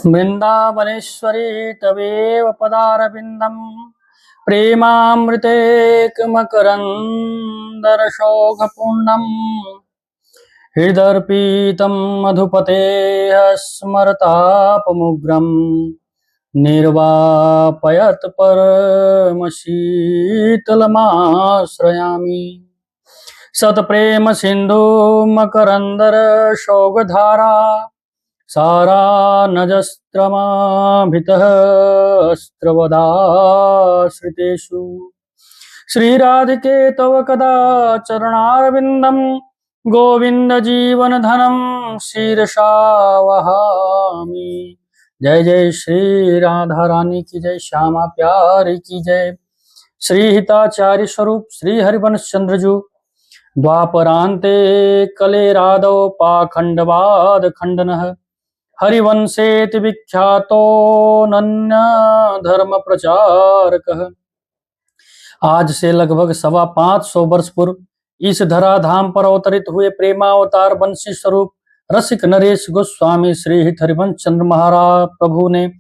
वृन्दावनेश्वरी तवेव पदारविन्दम् प्रेमामृतेकमकरन्दरशोघपूर्णम् हृदर्पितं मधुपतेः स्मरतापमुग्रम् निर्वापयत् परमशीतलमाश्रयामि। सत्प्रेम सिन्धु मकरन्दर शोकधारा सारा नजस्त्रमाभितः स्त्रवदाश्रितेषु श्रीराधिके तव कदा चरणारविन्दं गोविंद जीवन धनम शीर्षा वहामि। जय जय श्री राधा रानी की जय, श्यामा प्यारी की जय। श्री हिताचार्य स्वरूप श्री हरिवंश चंद्रजू द्वापरांते कले राधो पाखंडवाद खंडनः हरिवंशेति विख्यातो नन्या धर्म प्रचारकः। आज से लगभग 525 वर्ष पूर्व इस धराधाम पर अवतरित हुए प्रेमावतार बंसी स्वरूप रसिक नरेश गोस्वामी श्री हित हरिवंश चंद्र महाराज प्रभु ने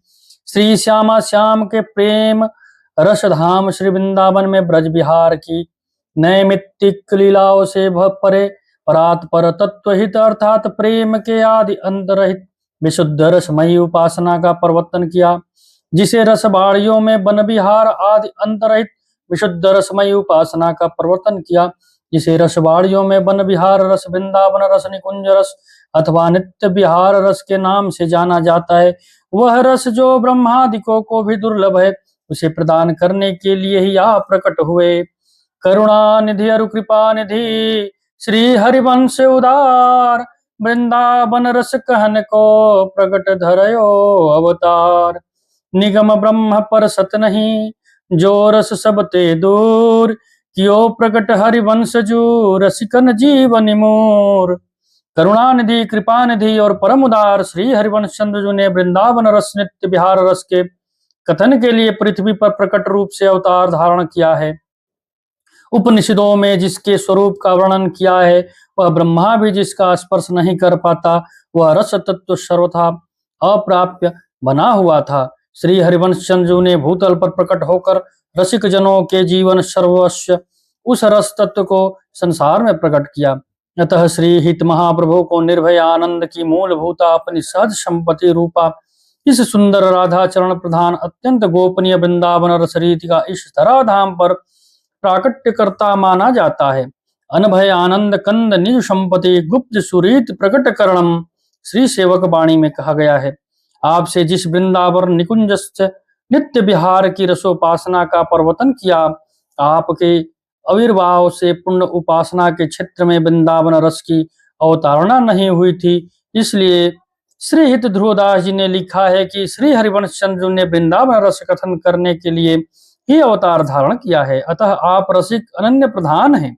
श्री श्यामा श्याम के प्रेम रसधाम श्री वृंदावन में ब्रज विहार की नैमित्तिक लीलाओं से परे परात्पर तत्वहित अर्थात प्रेम के आदि अंत रहित विशुद्ध रसमयी उपासना का प्रवर्तन किया, जिसे रसबाड़ियों में वन विहार आदि अंत रहित विशुद्ध रसमयी उपासना का प्रवर्तन किया, जिसे रसबाड़ियों में वन विहार रस, वृंदावन रस, निकुंज रस अथवा नित्य विहार रस के नाम से जाना जाता है। वह रस जो ब्रह्मादिकों को भी दुर्लभ है, उसे प्रदान करने के लिए ही आप प्रकट हुए। करुणा निधि अरु कृपा निधि श्री हरिवंश उदार वृंदावन रस कहन को प्रकट धरयो अवतार। निगम ब्रह्म पर सत नहीं जो रस सब ते दूर, कियो प्रकट हरिवंश जू रसिकन जीवन मोर। करुणानिधि कृपानिधि और परम उदार श्री हरिवंश चंद्र जू ने वृंदावन रस नित्य विहार रस के कथन के लिए पृथ्वी पर प्रकट रूप से अवतार धारण किया है। उपनिषदों में जिसके स्वरूप का वर्णन किया है, वह ब्रह्मा भी जिसका स्पर्श नहीं कर पाता, वह रस तत्व सर्वथा अप्राप्य बना हुआ था। श्री हरिवंश चंद्र ने भूतल पर प्रकट होकर रसिक जनों के जीवन सर्वस्व उस रस तत्व को संसार में प्रकट किया। अतः श्री हित महाप्रभु को निर्भय आनंद की मूलभूता अपनी सहज संपत्ति रूपा इस सुंदर राधा चरण प्रधान अत्यंत गोपनीय वृंदावन रस रीति का इस धराधाम पर प्राकट्य करता माना जाता है। अनभय आनंद कंद निज संपत्ति गुप्त सुरीत प्रकट करणम श्री सेवक वाणी में कहा गया है। आपसे जिस वृंदावन निकुंज नित्य विहार की रसोपासना का प्रवर्तन किया, आपके आविर्भाव से पूर्ण उपासना के क्षेत्र में वृंदावन रस की अवतारणा नहीं हुई थी। इसलिए श्री हित ध्रुवदास जी ने लिखा है कि श्री हरिवंश चंद्र ने वृंदावन रस कथन करने के लिए ही अवतार धारण किया है। अतः आप रसिक अनन्य प्रधान हैं।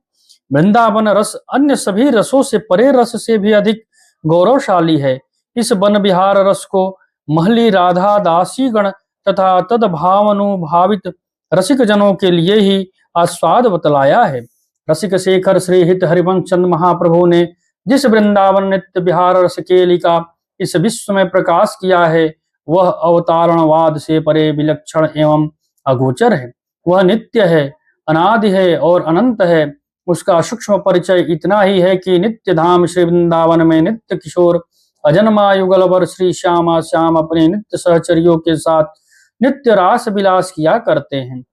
वृंदावन रस अन्य सभी रसों से परे रस से भी अधिक गौरवशाली है। इस वन विहार रस को महली राधा दासी गण तथा तदभावनुभावित रसिक जनों के लिए ही आस्वाद बतलाया है। रसिक शेखर श्री हित हरिवंश चंद्र महाप्रभु ने जिस वृंदावन नित्य विहार रस केली का इस विश्व में प्रकाश किया है, वह अवतारणवाद से परे विलक्षण एवं अगोचर है। वह नित्य है, अनादि है और अनंत है। उसका सूक्ष्म परिचय इतना ही है कि नित्य धाम श्री वृंदावन में नित्य किशोर अजन्मा युगलवर श्री श्यामा श्याम अपने नित्य सहचरियों के साथ नित्य रास विलास किया करते हैं।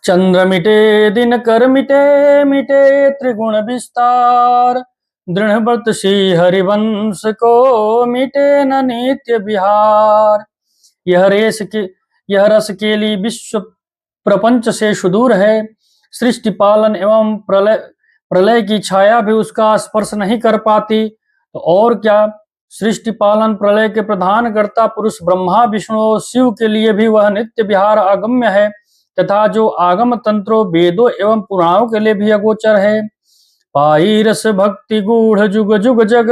चंद्र मिटे दिन कर मिटे मिटे त्रिगुण विस्तार, दृढ़ व्रत श्री हरिवंश को मिटे न नित्य विहार। यह रस केली विश्व प्रपंच से सुदूर है। सृष्टि पालन एवं प्रलय की छाया भी उसका स्पर्श नहीं कर पाती, तो और क्या सृष्टि पालन प्रलय के प्रधान कर्ता पुरुष ब्रह्मा विष्णु और शिव के लिए भी वह नित्य विहार अगम्य है, तथा जो आगम तंत्रों वेदों एवं पुराणों के लिए भी अगोचर है। पाई रस भक्ति गूढ़ जुग जुग जग,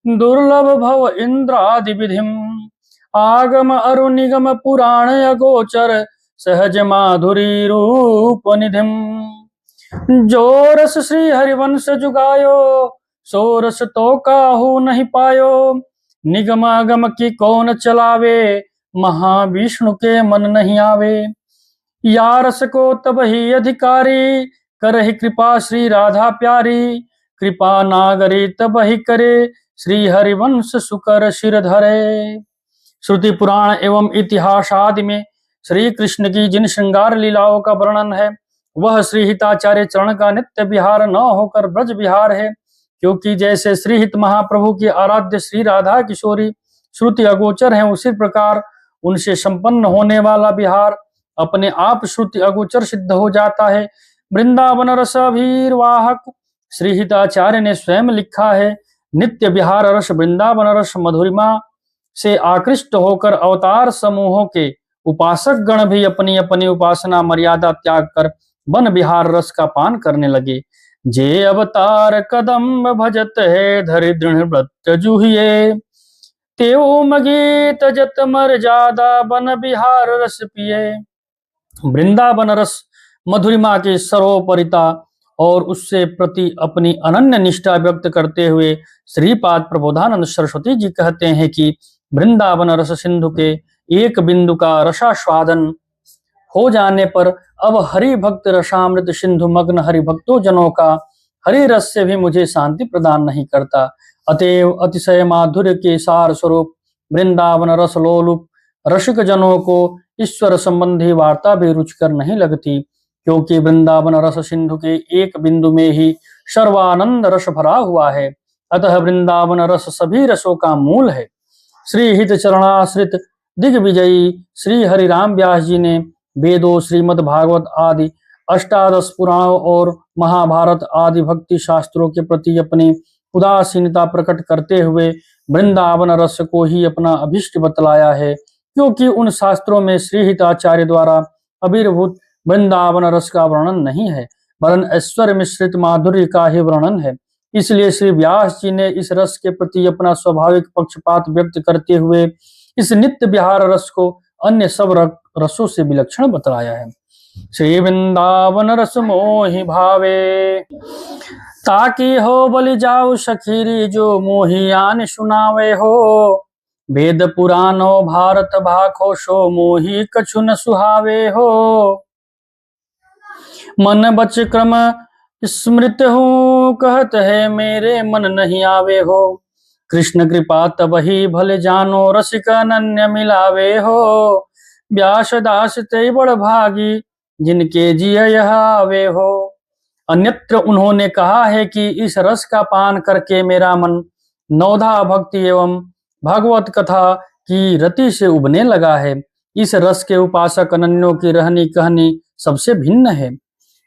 दुर्लभ भव इंद्रादि विधिम, आगम अरु निगम पुराण अगोचर, सहज माधुरी रूप निधिम। जो रस श्री हरिवंश जुगायो, सो रस तो काहू नहीं पायो, निगम अगम की कौन चलावे, महाविष्णु के मन नहीं आवे। या रस को तब ही अधिकारी, करहि कृपा श्री राधा प्यारी। कृपा नागरी तब ही करे, श्री हरिवंश सुकर शिर धरे। श्रुति पुराण एवं इतिहास आदि में श्री कृष्ण की जिन श्रृंगार लीलाओं का वर्णन है, वह श्री हिताचार्य चरण का नित्य विहार न होकर ब्रज विहार है। क्योंकि जैसे श्री हित महाप्रभु की आराध्य श्री राधा किशोरी श्रुति अगोचर है, उसी प्रकार उनसे संपन्न होने वाला विहार अपने आप श्रुति अगोचर सिद्ध हो जाता है। वृंदावन रस अभीरवाहक श्री हिताचार्य ने स्वयं लिखा है, नित्य विहार रस वृंदावन रस मधुरिमा से आकृष्ट होकर अवतार समूहों के उपासक गण भी अपनी अपनी उपासना मर्यादा त्याग कर वन विहार रस का पान करने लगे। जे अवतार कदम भजत है, धरि दृढ़ व्रत जुहिए। तेऊ मगीत जत मर्यादा, वन विहार रस पिए। वृंदावन रस मधुरिमा की सर्वोपरिता और उससे प्रति अपनी अनन्य निष्ठा व्यक्त करते हुए श्रीपाद प्रबोधानंद सरस्वती जी कहते हैं कि वृंदावन रस सिंधु के एक बिंदु का रसास्वादन हो जाने पर अब हरि भक्त रसामृत सिंधु मग्न हरि भक्तों जनों का हरि रस से भी मुझे शांति प्रदान नहीं करता। अतएव अतिशय माधुर्य के सार स्वरूप वृंदावन रस लोलुप रसिक जनों को ईश्वर संबंधी वार्ता भी रुचकर नहीं लगती, क्योंकि वृंदावन रस सिंधु के एक बिंदु में ही सर्वानंद रस भरा हुआ है। अतः वृंदावन रस सभी रसों का मूल है। श्री हित चरणाश्रित दिग्विजयी श्री हरिराम व्यास जी ने वेदों, श्रीमद् भागवत आदि अष्टादश पुराणों और महाभारत आदि भक्ति शास्त्रों के प्रति अपनी उदासीनता प्रकट करते हुए वृंदावन रस को ही अपना अभिष्ट बतलाया है, क्योंकि उन शास्त्रों में श्री हिताचार्य द्वारा आविर्भूत वृंदावन रस का वर्णन नहीं है, वरन ऐश्वर्य मिश्रित माधुर्य का ही वर्णन है। इसलिए श्री व्यास जी ने इस रस के प्रति अपना स्वाभाविक पक्षपात व्यक्त करते हुए इस नित्य विहार रस को अन्य सब रसों से विलक्षण बतलाया है। श्री वृंदावन रस मोहि भावे, ताकि हो बलि जाऊ सखीरी, जो मोहियान सुनावे हो। वेद पुराणो भारत भाखो, सो मोहि कछु न सुहावे हो। मन बच क्रम स्मृत हूँ, कहत है मेरे मन नहीं आवे हो। कृष्ण कृपा तब ही भले जानो, रसिक अनन्य मिलावे हो। व्यास दास ते बड़ भागी, जिनके जिय यह आवे हो। अन्यत्र उन्होंने कहा है कि इस रस का पान करके मेरा मन नवधा भक्ति एवं भागवत कथा की रति से उबने लगा है। इस रस के उपासक अनन्यों की रहनी कहनी सबसे भिन्न है।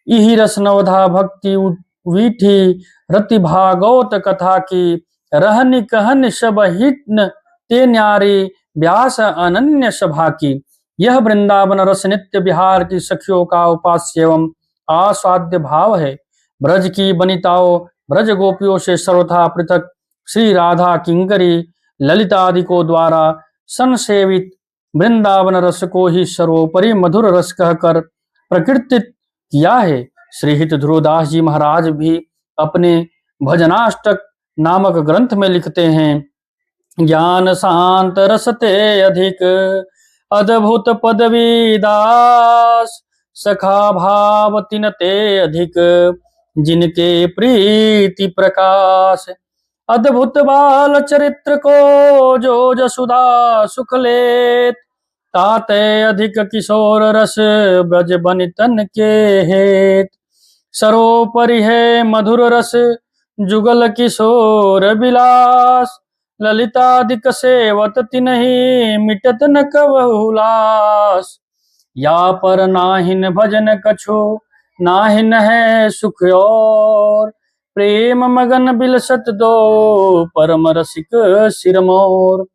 यही रस नवधा भक्ति वीठी रति भागवत कथा की रहनी कहन सब हितन ते न्यारी, व्यास अनन्य सभा की। यह वृंदावन रस नित्य विहार की सखियों का उपास्य एवं आस्वाद्य भाव है। ब्रज की वनिताओं, ब्रज गोपियों से सर्वथा पृथक श्री राधा किंकरी ललिता आदि को द्वारा संसेवित वृंदावन रस को ही सर्वोपरि मधुर रस कहकर प्रकीर्तित किया है। श्री हित ध्रुवदास जी महाराज भी अपने भजनाष्टक नामक ग्रंथ में लिखते हैं, ज्ञान शांत रसते अधिक, अद्भुत पदवी दास। सखा भाव तिनते अधिक, जिनके प्रीति प्रकाश। अद्भुत बाल चरित्र को, जो जसुदा सुख लेत। ताते अधिक किशोर रस, ब्रज बनितन के हेत। सर्वोपरि है मधुर रस, जुगल किशोर विलास। ललितादिक सेवत तिन्हि, मिटत न कबहु लास। या पर नाहिन भजन कछु, नाहिन है सुख और। प्रेम मगन बिलसत दो, परम रसिक सिरमोर।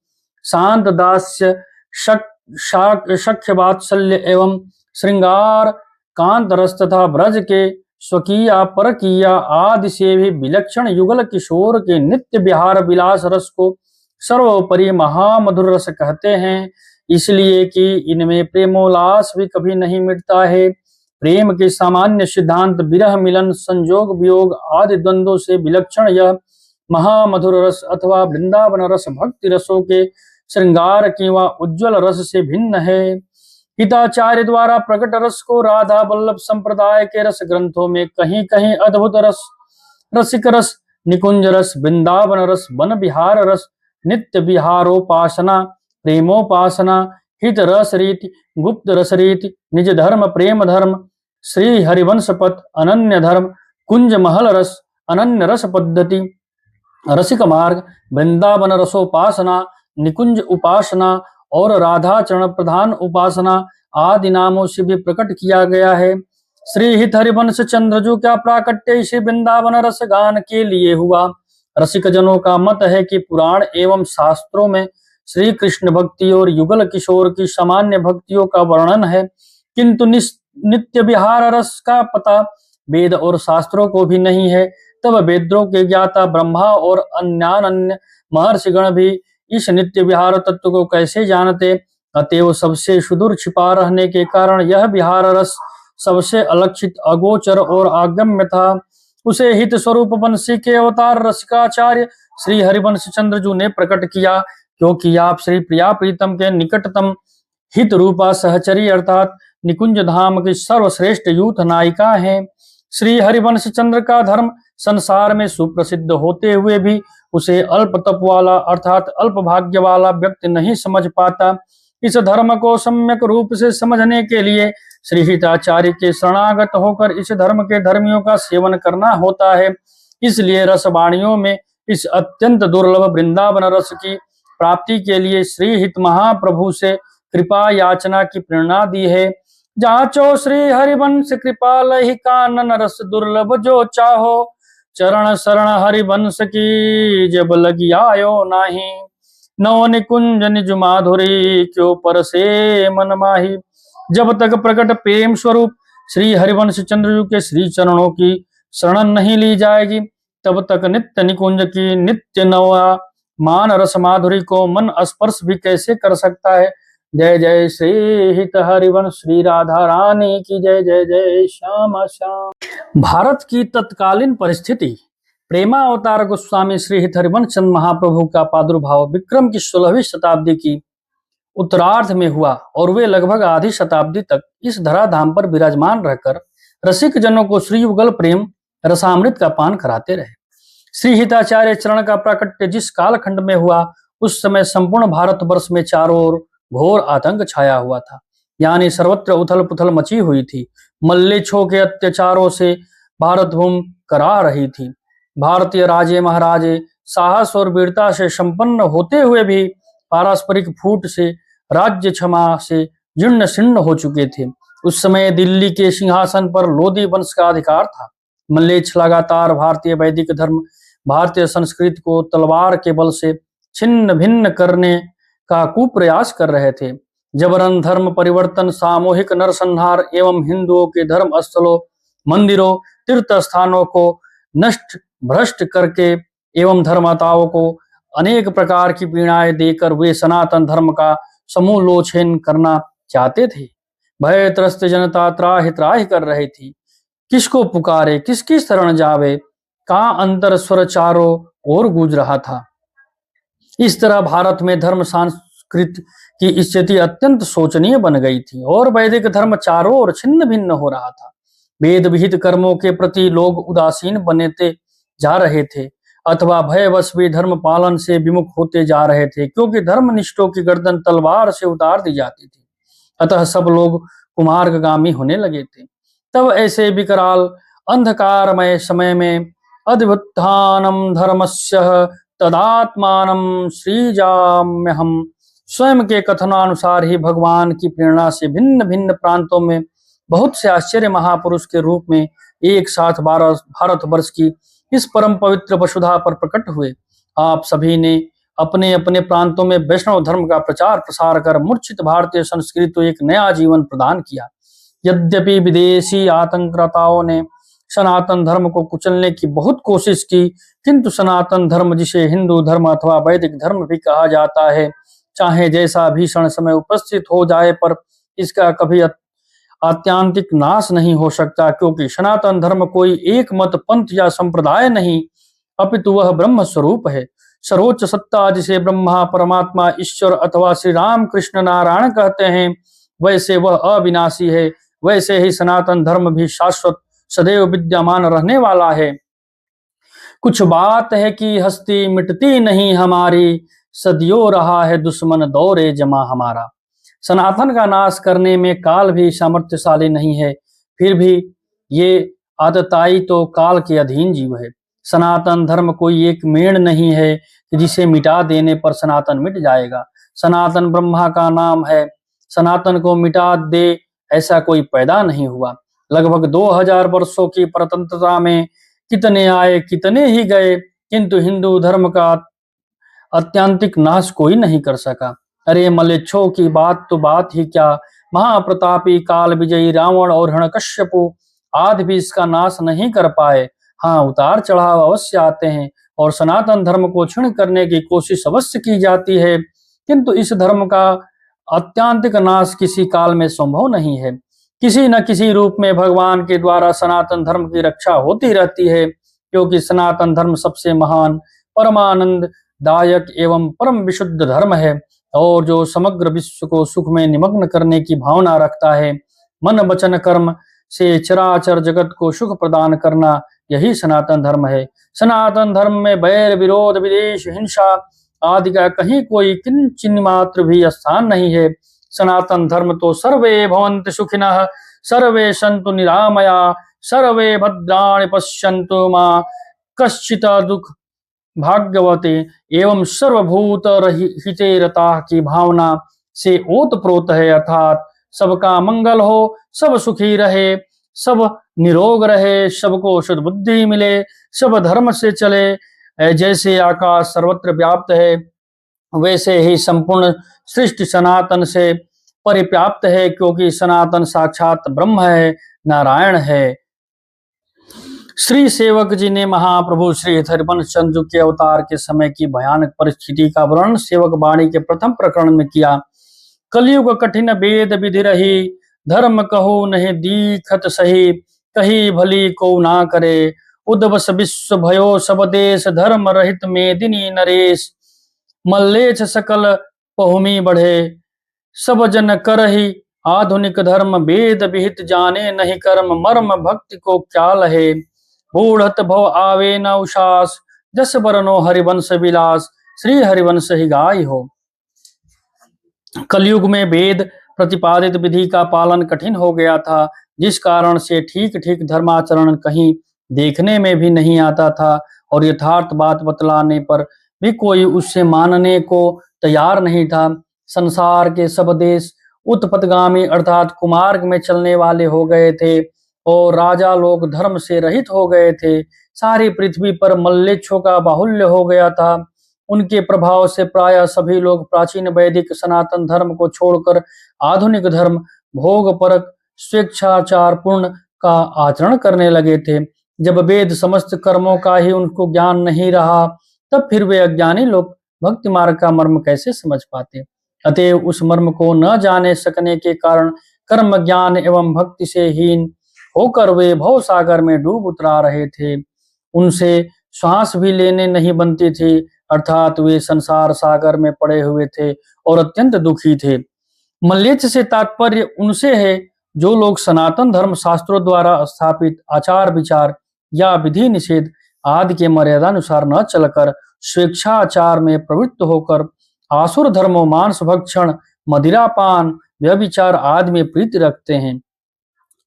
शांत दास्य सख्य वात्सल्य एवं श्रृंगार कांत रस तथा ब्रज के स्वकीया परकीया आदि से भी विलक्षण युगल किशोर के नित्य विहार विलास रस को सर्वोपरि महामधुर रस कहते हैं, इसलिए कि इनमें प्रेमोल्लास भी कभी नहीं मिटता है। प्रेम के सामान्य सिद्धांत विरह मिलन संजोग वियोग आदि द्वंद्वों से विलक्षण यह महामधुर रस अथवा वृंदावन रस भक्ति रसों के श्रृंगार की व उज्ज्वल रस से भिन्न है। हिताचार्य द्वारा प्रकट रस को राधा वल्लभ संप्रदाय के रस ग्रंथों में कहीं कहीं अद्भुत रस, रसिक रस, निकुंज रस, वृंदावन रस, वन विहार रस, नित्य विहारोपासना, प्रेमोपासना, हित रस रीति, गुप्त रस रीति, निज धर्म प्रेम धर्म, श्री हरिवंश पथ, अनन्य धर्म, कुंज महल रस, अनन्य रस पद्धति, रसिक मार्ग, वृंदावन रसोपासना, निकुंज उपासना और राधा चरण प्रधान उपासना आदि नामों से भी प्रकट किया गया है। श्री हित हरिवंश चंद्रजू का प्राकट्य इसी वृंदावन रस गान के लिए हुआ। रसिक जनों का मत है कि पुराण एवं शास्त्रों में श्री कृष्ण भक्ति और युगल किशोर की सामान्य भक्तियों का वर्णन है, किंतु नित्य विहार रस का पता वेद और शास्त्रों को भी नहीं है। तब वेदों के ज्ञाता ब्रह्मा और अन्य महर्षिगण भी इस नित्य विहार तत्व को कैसे जानते? अतएव सबसे सुदूर छिपा रहने के कारण यह विहार रस सबसे अलक्षित, अगोचर और अगम्य था। उसे हित स्वरूप वंशी के अवतार रसिकाचार्य श्री हरिवंश चंद्रजू ने प्रकट किया, क्योंकि आप श्री प्रिया प्रीतम के निकटतम हित रूपा सहचरी अर्थात निकुंज धाम की सर्वश्रेष्ठ यूथ नायिका हैं। श्री हरिवंश चंद्र का धर्म संसार में सुप्रसिद्ध होते हुए भी उसे अल्प तप वाला अर्थात अल्प भाग्य वाला व्यक्ति नहीं समझ पाता। इस धर्म को सम्यक रूप से समझने के लिए श्री हिताचार्य के शरणागत होकर इस धर्म के धर्मियों का सेवन करना होता है। इसलिए रसवाणियों में इस अत्यंत दुर्लभ वृंदावन रस की प्राप्ति के लिए श्री हित महाप्रभु से कृपा याचना की प्रेरणा दी है। जाचो श्री हरिवंश कृपालहि कानन रस दुर्लभ जो चाहो, चरण शरण हरिवंश की जब लगी आयो नाही, नौ निकुंज निज माधुरी क्यों पर से मन माही। जब तक प्रकट प्रेम स्वरूप श्री हरिवंश चंद्रजू के श्री चरणों की शरण नहीं ली जाएगी, तब तक नित्य निकुंज की नित्य नवा मान रस माधुरी को मन स्पर्श भी कैसे कर सकता है। जय जय श्री हित हरिवंश श्री राधा रानी की जय। जय जय श्यामा श्याम। भारत की तत्कालीन परिस्थिति प्रेमावतार गोस्वामी श्री हित हरिवंश चंद्र महाप्रभु का प्रादुर्भाव विक्रम की 16वीं शताब्दी की उत्तरार्ध में हुआ और वे लगभग आधी शताब्दी तक इस धराधाम पर विराजमान रहकर रसिक जनों को श्री युगल प्रेम रसामृत का पान कराते रहे। श्री हिताचार्य चरण का प्राकट्य जिस कालखंड में हुआ, उस समय संपूर्ण भारतवर्ष में चारों ओर घोर आतंक छाया हुआ था, यानी सर्वत्र उथल पुथल मची हुई थी। मल्लेच्छों के अत्याचारों से भारत भूमि करा रही थी। भारतीय राजे महाराजे साहस और वीरता से संपन्न होते हुए भी पारस्परिक फूट से राज्य क्षमा से जीर्ण शीर्ण हो चुके थे। उस समय दिल्ली के सिंहासन पर लोधी वंश का अधिकार था। मल्लेच्छ लगातार भारतीय वैदिक धर्म, भारतीय संस्कृति को तलवार के बल से छिन्न भिन्न करने का कुप्रयास कर रहे थे। जबरन धर्म परिवर्तन, सामूहिक नरसंहार एवं हिंदुओं के धर्म स्थलों, मंदिरों, तीर्थ स्थानों को नष्ट भ्रष्ट करके एवं धर्मताओं को अनेक प्रकार की पीड़ाएं देकर वे सनातन धर्म का समूलोचन करना चाहते थे। भय त्रस्त जनता त्राहि त्राहि कर रही थी। किसको पुकारे, किसकी शरण जावे, का अंतर स्वर चारों ओर गूंज रहा था। इस तरह भारत में धर्म संस्कृति की स्थिति अत्यंत शोचनीय बन गई थी और वैदिक धर्म चारों ओर छिन्न भिन्न हो रहा था। वेद विहित कर्मों के प्रति लोग उदासीन बनते जा रहे थे अथवा भयवश भी धर्म पालन से विमुख होते जा रहे थे, क्योंकि धर्मनिष्ठों की गर्दन तलवार से उतार दी जाती थी। अतः सब लोग कुमार्गगामी होने लगे थे। तब ऐसे विकराल अंधकारमय समय में अद्भुत्थानम धर्मस्य तदात्मानम श्रीजाम्यहम स्वयं के कथनानुसार ही भगवान की प्रेरणा से भिन्न भिन्न प्रांतों में बहुत से आश्चर्य महापुरुष के रूप में एक साथ भारतवर्ष की इस परम पवित्र वसुधा पर प्रकट हुए। आप सभी ने अपने अपने प्रांतों में वैष्णव धर्म का प्रचार प्रसार कर मूर्छित भारतीय संस्कृति को एक नया जीवन प्रदान किया। यद्यपि विदेशी आतंककर्ताओं ने सनातन धर्म को कुचलने की बहुत कोशिश की, किंतु सनातन धर्म, जिसे हिंदू धर्म अथवा वैदिक धर्म भी कहा जाता है, चाहे जैसा भीषण समय उपस्थित हो जाए पर इसका कभी आत्यांतिक नाश नहीं हो सकता, क्योंकि सनातन धर्म कोई एक मत, पंथ या संप्रदाय नहीं, अपितु वह ब्रह्म स्वरूप है। सर्वोच्च सत्ता जिसे ब्रह्मा, परमात्मा, ईश्वर अथवा श्री राम कृष्ण नारायण कहते हैं, वैसे वह अविनाशी है। वैसे ही सनातन धर्म भी शाश्वत, सदैव विद्यमान रहने वाला है। कुछ बात है कि हस्ती मिटती नहीं हमारी, सदियों रहा है दुश्मन दौरे जमा हमारा। सनातन का नाश करने में काल भी सामर्थ्यशाली नहीं है, फिर भी ये आतताई तो काल के अधीन जीव है। सनातन धर्म कोई एक मेढ़ नहीं है कि जिसे मिटा देने पर सनातन मिट जाएगा। सनातन ब्रह्मा का नाम है। सनातन को मिटा दे ऐसा कोई पैदा नहीं हुआ। लगभग 2000 वर्षों की परतंत्रता में कितने आए कितने ही गए, किंतु हिंदू धर्म का अत्यंतिक नाश कोई नहीं कर सका। अरे मलेच्छों की बात तो बात ही क्या, महाप्रतापी काल विजयी रावण और हिरण्यकश्यपु आदि भी इसका नाश नहीं कर पाए। हाँ, उतार चढ़ाव अवश्य आते हैं और सनातन धर्म को क्षीण करने की कोशिश अवश्य की जाती है, किंतु इस धर्म का अत्यंतिक नाश किसी काल में संभव नहीं है। किसी न किसी रूप में भगवान के द्वारा सनातन धर्म की रक्षा होती रहती है, क्योंकि सनातन धर्म सबसे महान, परमानंद दायक एवं परम विशुद्ध धर्म है, और जो समग्र विश्व को सुख में निमग्न करने की भावना रखता है। मन वचन कर्म से चराचर जगत को सुख प्रदान करना, यही सनातन धर्म है। सनातन धर्म में बैर विरोध विदेश हिंसा आदि का कहीं कोई किंचिन मात्र भी स्थान नहीं है। सनातन धर्म तो सर्वे भवन्तु सुखिनः, सर्वे सन्तु निरामया, सर्वे भद्राणि पश्यन्तु मा कश्चित् दुख भाग्यवते एवं सर्वभूत हिते रता की भावना से ओतप्रोत है। अर्थात सबका मंगल हो, सब सुखी रहे, सब निरोग रहे, सबको शुद्ध बुद्धि मिले, सब धर्म से चले। जैसे आकाश सर्वत्र व्याप्त है, वैसे ही संपूर्ण सृष्टि सनातन से परिव्याप्त है, क्योंकि सनातन साक्षात ब्रह्म है, नारायण है। श्री सेवक जी ने महाप्रभु श्री हरिवंश चंद्र के अवतार के समय की भयानक परिस्थिति का वर्णन सेवक वाणी के प्रथम प्रकरण में किया। कलयुग कठिन वेद विधि रही, धर्म कहू नहीं दीखत सही, कही भली को ना करे, उद्वस विश्व भयो सब देश, धर्म रहित मेदिनी नरेश, मल्लेच्छ सकल पहुमी बढ़े, सब जन करहि आधुनिक धर्म, वेद विहित जाने नहीं कर्म, मर्म भक्ति को क्या लहे, बूढ़त भव आवे न उषास, जस बरनो हरिवंश विलास, श्री हरिवंश ही गाय हो। कलयुग में वेद प्रतिपादित विधि का पालन कठिन हो गया था, जिस कारण से ठीक ठीक धर्माचरण कहीं देखने में भी नहीं आता था, और यथार्थ बात बतलाने पर भी कोई उससे मानने को तैयार नहीं था। संसार के सब देश उत्पतगामी अर्थात कुमार्ग में चलने वाले हो गए थे, और राजा लोग धर्म से रहित हो गए थे। सारी पृथ्वी पर मल्लेच्छों का बाहुल्य हो गया था। उनके प्रभाव से प्रायः सभी लोग प्राचीन वैदिक सनातन धर्म को छोड़कर आधुनिक धर्म, भोग परक, स्वेच्छाचार पूर्ण का आचरण करने लगे थे। जब वेद समस्त कर्मों का ही उनको ज्ञान नहीं रहा, तब फिर वे अज्ञानी लोग भक्ति मार्ग का मर्म कैसे समझ पाते। अतएव उस मर्म को न जाने सकने के कारण कर्म ज्ञान एवं भक्ति से हीन होकर वे भव सागर में डूब उतरा रहे थे। उनसे श्वास भी लेने नहीं बनती थी, अर्थात वे संसार सागर में पड़े हुए थे और अत्यंत दुखी थे। मल्लेच्छ से तात्पर्य उनसे है जो लोग सनातन धर्म शास्त्रों द्वारा स्थापित आचार विचार या विधि निषेध आदि के मर्यादानुसार न चलकर स्वेच्छाचार में प्रवृत्त होकर आसुर धर्मों, मांस भक्षण, मदिरापान, व्यभिचार आदि में प्रीति रखते हैं।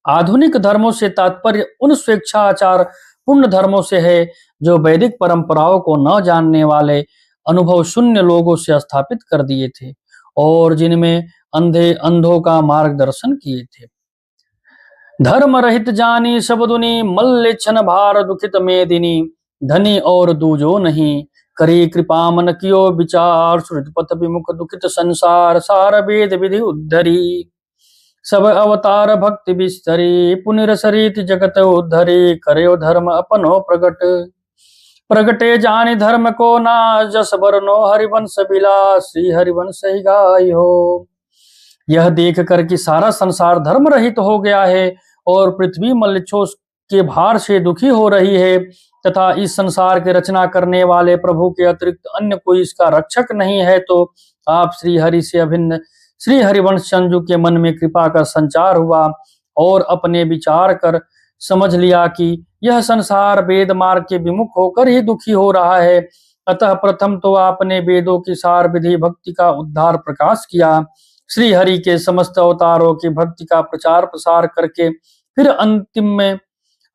आधुनिक धर्मों से तात्पर्य उन स्वेच्छाचार पूर्ण धर्मों से है जो वैदिक परंपराओं को न जानने वाले अनुभव शून्य लोगों से स्थापित कर दिए थे, और जिनमें अंधे अंधों का मार्गदर्शन किए थे। धर्म रहित जानी सब दुनी, मल्लेच्छन भार दुखित मेदिनी, धनी और दूजो नहीं, करी कृपा मन कियो विचार, श्रुत पथ विमुख दुखित संसार, सार वेद विधि उद्धरी, सब अवतार भक्ति विस्तरी, पुनिरसरित जगत उद्धरी, करयो धर्म अपनो प्रगट, प्रगटे जानि धर्म को ना, जस बरनो हरिवंश विलास, श्री हरिवंश ही गाय हो। यह देख कर कि सारा संसार धर्म रहित हो गया है और पृथ्वी मल्लेच्छों के भार से दुखी हो रही है, तथा इस संसार के रचना करने वाले प्रभु के अतिरिक्त अन्य कोई इसका रक्षक नहीं है, तो आप श्री हरि से अभिन्न श्री हरिवंश चंद्र के मन में कृपा का संचार हुआ और अपने विचार कर समझ लिया कि यह संसार वेद मार्ग के विमुख होकर ही दुखी हो रहा है। अतः प्रथम तो आपने वेदों की सार विधि भक्ति का उद्धार प्रकाश किया, श्री हरि के समस्त अवतारों की भक्ति का प्रचार प्रसार करके फिर अंतिम में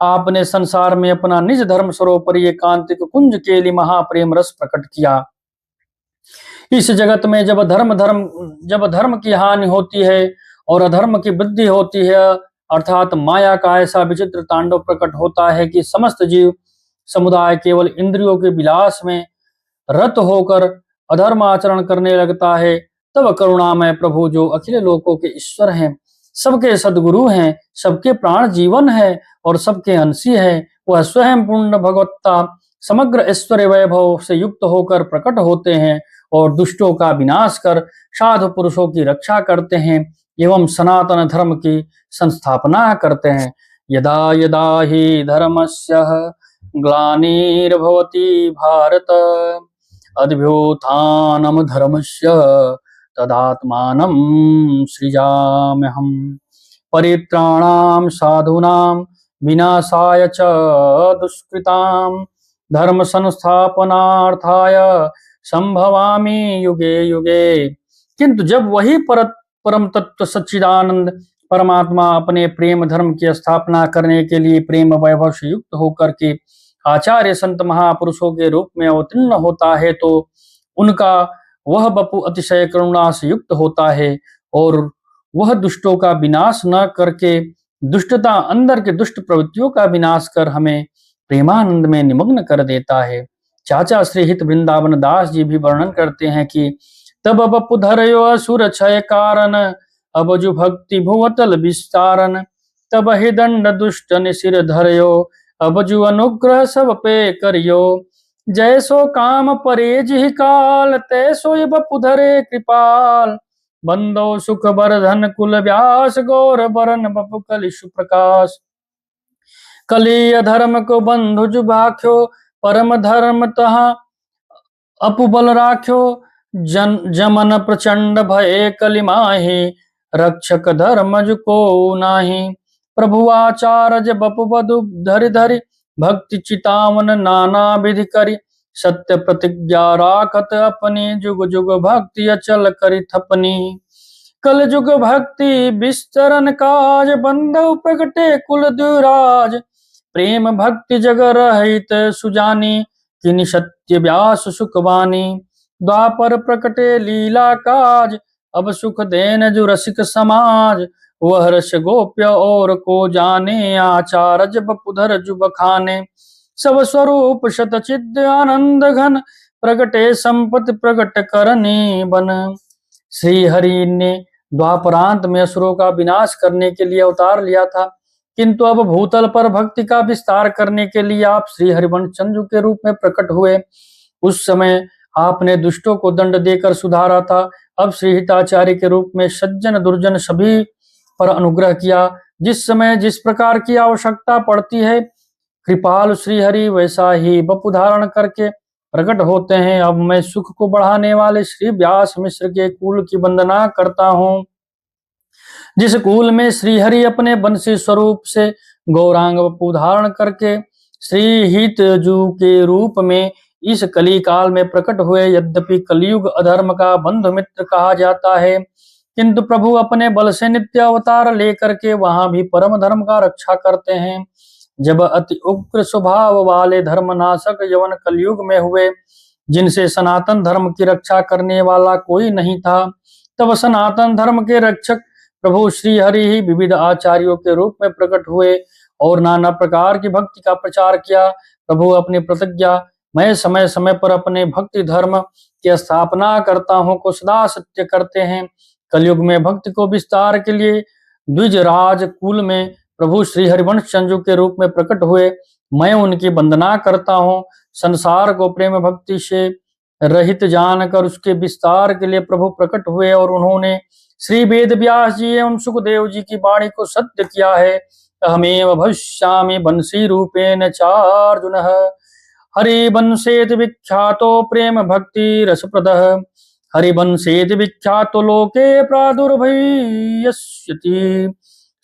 आपने संसार में अपना निज धर्म सरोपरि एकांतिक कुंज के लिए महाप्रेम रस प्रकट किया। इस जगत में जब धर्म की हानि होती है और अधर्म की वृद्धि होती है, अर्थात माया का ऐसा विचित्र तांडव प्रकट होता है कि समस्त जीव समुदाय केवल इंद्रियों के विलास में रत होकर अधर्म आचरण करने लगता है, तब करुणामय प्रभु जो अखिल लोकों के ईश्वर हैं, सबके सद्गुरु हैं, सबके प्राण जीवन है और सबके अंशी है, वह स्वयं पूर्ण भगवत्ता समग्र ऐश्वर्य वैभव से युक्त होकर प्रकट होते हैं और दुष्टों का विनाश कर साधु पुरुषों की रक्षा करते हैं एवं सनातन धर्म की संस्थापना करते हैं। यदा यदा हि धर्मस्य ग्लानिर्भवति भारत अद्भुतानम धर्मस्य तदात्मानं सृजाम्यहम् परित्राणां साधूनां विनाशाय च दुष्कृतां धर्म संस्थापनार्थाय संभवामि युगे युगे। किंतु जब वही परम तत्व सच्चिदानंद परमात्मा अपने प्रेम धर्म की स्थापना करने के लिए प्रेम वैभव से युक्त होकर के आचार्य संत महापुरुषों के रूप में अवतीर्ण होता है, तो उनका वह बपु अतिशय करुणा से युक्त होता है और वह दुष्टों का विनाश न करके दुष्टता अंदर के दुष्ट प्रवृत्तियों का विनाश कर हमें प्रेमानंद में निमग्न कर देता है। चाचा श्री हित वृंदावन दास जी भी वर्णन करते हैं कि तब बपु धरयो असुर क्षय कारण अब जो भक्ति भुवतल विस्तारन तब ही दंड दुष्ट निशिर धरयो अब जो अनुग्रह सब पे करियो जैसो काम परे जिहि काल तैसो ये बपु धरे कृपाल बंदो सुख बरधन कुल व्यास गौर बरन बपु कलिशु प्रकाश कली अधर्म को बंधु जुबाख्यो परम धर्म तहा अपुबल राख्यो जमन प्रचंड भय कलिमाहि रक्षक धर्मज को नाही प्रभु आचार्य बपु बधु धरि धरि भक्ति चितावन नाना विधि करी सत्य प्रतिज्ञा राखत अपनी जुग जुग भक्ति अचल करी थपनी कल जुग भक्ति विस्तरन काज बंधु प्रगटे कुल दुराज प्रेम भक्ति जग रहित सुजानी किनि सत्य व्यास सुखवानी द्वापर प्रकटे लीला काज अब सुख देन जो रसिक समाज वह रस गोप्य और को जाने आचार जब पुधर जुब खाने सब स्वरूप शत चिद आनंद घन प्रगटे संपत्ति प्रगट करनी बन। श्री हरि ने द्वापरांत में असुरों का विनाश करने के लिए अवतार लिया था, किंतु अब भूतल पर भक्ति का विस्तार करने के लिए आप श्री हरिवंश चंद्र के रूप में प्रकट हुए। उस समय आपने दुष्टों को दंड देकर सुधारा था, अब श्री हिताचार्य के रूप में सज्जन दुर्जन सभी पर अनुग्रह किया। जिस समय जिस प्रकार की आवश्यकता पड़ती है कृपाल श्री हरि वैसा ही बपु धारण करके प्रकट होते हैं। अब मैं सुख को बढ़ाने वाले श्री व्यास मिश्र के कुल की वंदना करता हूँ, जिस कुल में श्री हरि अपने बंशी स्वरूप से गौरांग बपु धारण करके श्री हित जू के रूप में इस कली काल में प्रकट हुए। यद्यपि कलयुग अधर्म का बंधु मित्र कहा जाता है, किंतु प्रभु अपने बल से नित्य अवतार लेकर के वहां भी परम धर्म का रक्षा करते हैं। जब अति उग्र स्वभाव वाले धर्मनाशक यवन कलयुग में हुए, जिनसे सनातन धर्म की रक्षा करने वाला कोई नहीं था, तब सनातन धर्म के रक्षक प्रभु श्री हरि ही विविध आचार्यों के रूप में प्रकट हुए और नाना प्रकार की भक्ति का प्रचार किया। प्रभु अपनी प्रतिज्ञा मैं समय समय पर अपने भक्ति धर्म की स्थापना करता हूँ को सदा सत्य करते हैं। कलयुग में भक्ति को विस्तार के लिए द्विज राज कुल में प्रभु श्री हरिवंश चंद्र के रूप में प्रकट हुए। मैं उनकी वंदना करता हूँ। संसार को प्रेम भक्ति से रहित जानकर उसके विस्तार के लिए प्रभु प्रकट हुए और उन्होंने श्री वेद व्यास जी एवं सुखदेव जी की वाणी को सत्य किया है। अहमेव भविष्यामि बंसी रूपेण चार्जुनः हरिवंशेति विख्यातो प्रेम भक्ति रसप्रदः हरिवंशेति विख्यातो लोके प्रादुर्भविष्यति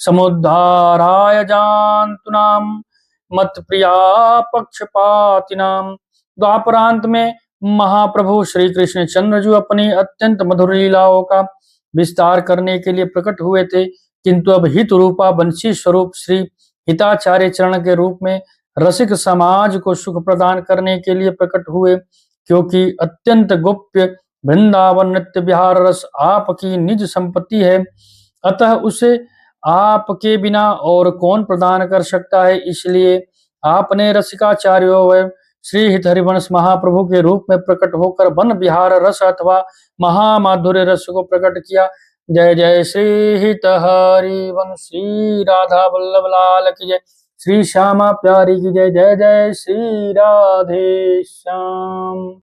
समुद्धाराय जान्तूनां मत्प्रिया पक्षपातिनां। द्वापरांत में महाप्रभु श्री कृष्ण चंद्र जी अपनी अत्यंत मधुर लीलाओं का विस्तार करने के लिए प्रकट हुए थे, किंतु अब हित रूपा बंशी स्वरूप श्री हिताचार्य चरण के रूप में रसिक समाज को सुख प्रदान करने के लिए प्रकट हुए। क्योंकि अत्यंत गुप्य वृंदावन नृत्य विहार रस आपकी निज संपत्ति है, अतः उसे आपके बिना और कौन प्रदान कर सकता है। इसलिए आपने रसिकाचार्यों व श्री हित हरिवंश महाप्रभु के रूप में प्रकट होकर वन विहार रस अथवा महामाधुर्य रस को प्रकट किया। जय जय श्री हित हरिवंश श्री राधा वल्लभ लाल की जय, श्री श्यामा प्यारी की जय, जय जय श्री राधे श्याम।